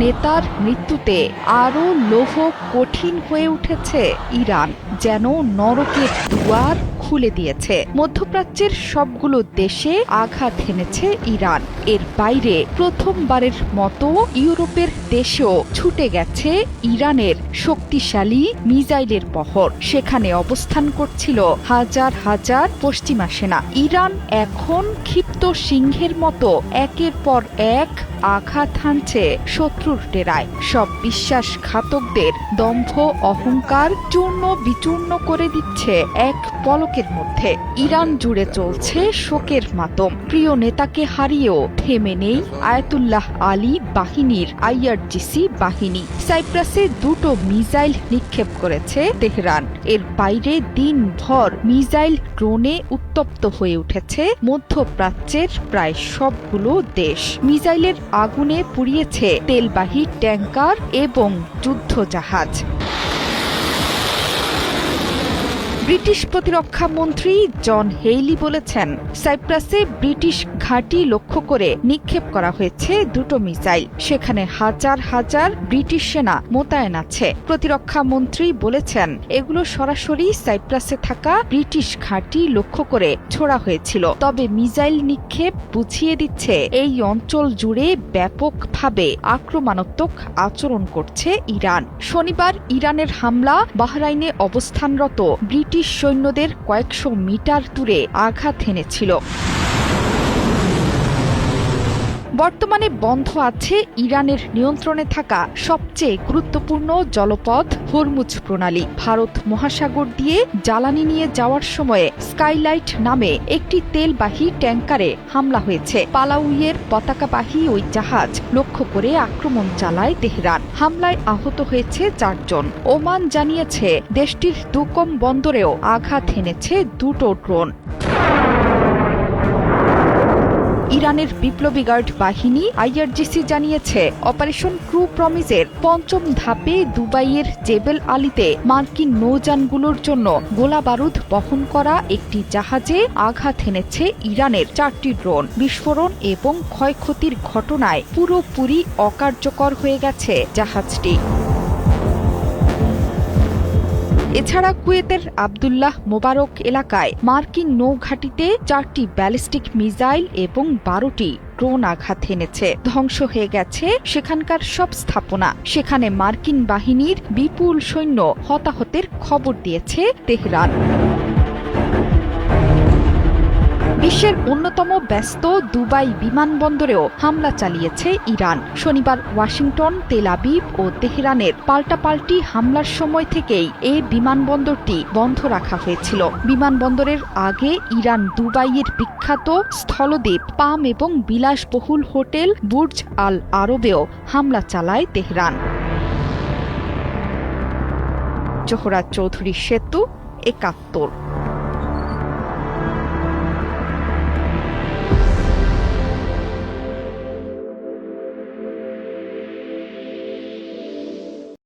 নেতার মৃত্যুতে আরও লৌহ কঠিন হয়ে উঠেছে ইরান, যেন নরকের দুয়ার খুলে দিয়েছে। মধ্যপ্রাচ্যের সবগুলো দেশে আঘাত হেনেছে ইরান। এর বাইরে প্রথমবারের মতো ইউরোপের দেশেও ছুটে গেছে ইরানের শক্তিশালী মিসাইলের বহর। সেখানে অবস্থান করছিল হাজার হাজার পশ্চিমা সেনা। ইরান এখন ক্ষিপ্ত সিংহের মতো একের পর এক আঘাত হানছে শত্রুর ডেরায়। সব বিশ্বাসঘাতকদের দম্ভ অহংকার চূর্ণ বিচূর্ণ করে দিচ্ছে এক পলকের মধ্যে। ইরান জুড়ে চলছে শোকের মাতম। প্রিয় নেতাকে হারিয়েও থেমে নেই আয়াতুল্লাহ আলী বাহিনীর আইআরজিসি বাহিনী। সাইপ্রাসে 2টো মিসাইল নিক্ষেপ করেছে তেহরান। এর বাইরে দিনভর মিসাইল ড্রোনে উত্তপ্ত হয়ে উঠেছে মধ্যপ্রাচ্যের প্রায় সবগুলো দেশ। মিসাইলের আগুনে পুড়িয়েছে তেলবাহী ট্যাঙ্কার এবং যুদ্ধজাহাজ। ব্রিটিশ প্রতিরক্ষা মন্ত্রী জন হেইলি বলেছেন, সাইপ্রাসে ব্রিটিশ ঘাঁটি লক্ষ্য করে নিক্ষেপ করা হয়েছে 2টো মিসাইল। সেখানে হাজার হাজার ব্রিটিশ সেনা মোতায়েন আছে। প্রতিরক্ষা মন্ত্রী বলেছেন, এগুলো সরাসরি সাইপ্রাসে থাকা ব্রিটিশ ঘাঁটি লক্ষ্য করে ছোড়া হয়েছিল। তবে মিসাইল নিক্ষেপ বুঝিয়ে দিচ্ছে এই অঞ্চল জুড়ে ব্যাপকভাবে আক্রমণাত্মক আচরণ করছে ইরান। শনিবার ইরানের হামলা বাহরাইনে অবস্থানরত ব্রিটিশ সৈন্যদের কয়েকশো মিটার দূরে আঘাত হেনেছিল। বর্তমানে বন্ধ আছে ইরানের নিয়ন্ত্রণে থাকা সবচেয়ে গুরুত্বপূর্ণ জলপথ হরমুজ প্রণালী। ভারত মহাসাগর দিয়ে জ্বালানি নিয়ে যাওয়ার সময়ে স্কাইলাইট নামে একটি তেলবাহী ট্যাঙ্কারে হামলা হয়েছে। পালাউইয়ের পতাকাবাহী ওই জাহাজ লক্ষ্য করে আক্রমণ চালায় তেহরান। হামলায় আহত হয়েছে 4 জন। ওমান জানিয়েছে দেশটির দুকম বন্দরেও আঘাত হেনেছে 2টো ড্রোন। ইরানের বিপ্লবী গার্ড বাহিনী আইআরজিসি জানিয়েছে, অপারেশন ট্রু প্রমিসের 5ম ধাপে দুবাইয়ের জেবেল আলীতে মার্কিন নৌযানগুলোর জন্য গোলাবারুদ বহন করা একটি জাহাজে আঘাত হেনেছে ইরানের 4টি ড্রোন। বিস্ফোরণ এবং ক্ষয়ক্ষতির ঘটনায় পুরোপুরি অকার্যকর হয়ে গেছে জাহাজটি। এছাড়া কুয়েতের আবদুল্লাহ মোবারক এলাকায় মার্কিন নৌঘাঁটিতে 4টি ব্যালিস্টিক মিসাইল এবং 12টি ড্রোন আঘাত হেনেছে। ধ্বংস হয়ে গেছে সেখানকার সব স্থাপনা। সেখানে মার্কিন বাহিনীর বিপুল সৈন্য হতাহতের খবর দিয়েছে তেহরান। বিশ্বের অন্যতম ব্যস্ত দুবাই বিমানবন্দরেও হামলা চালিয়েছে ইরান। শনিবার ওয়াশিংটন, তেল আবিব ও তেহরানের পাল্টাপাল্টি হামলার সময় থেকেই এই বিমানবন্দরটি বন্ধ রাখা হয়েছিল। বিমানবন্দরের আগে ইরান দুবাইয়ের বিখ্যাত স্থলদ্বীপ পাম এবং বিলাসবহুল হোটেল বুর্জ আল আরবেও হামলা চালায় তেহরান। জোহরা চৌধুরী সেতু, ৭১।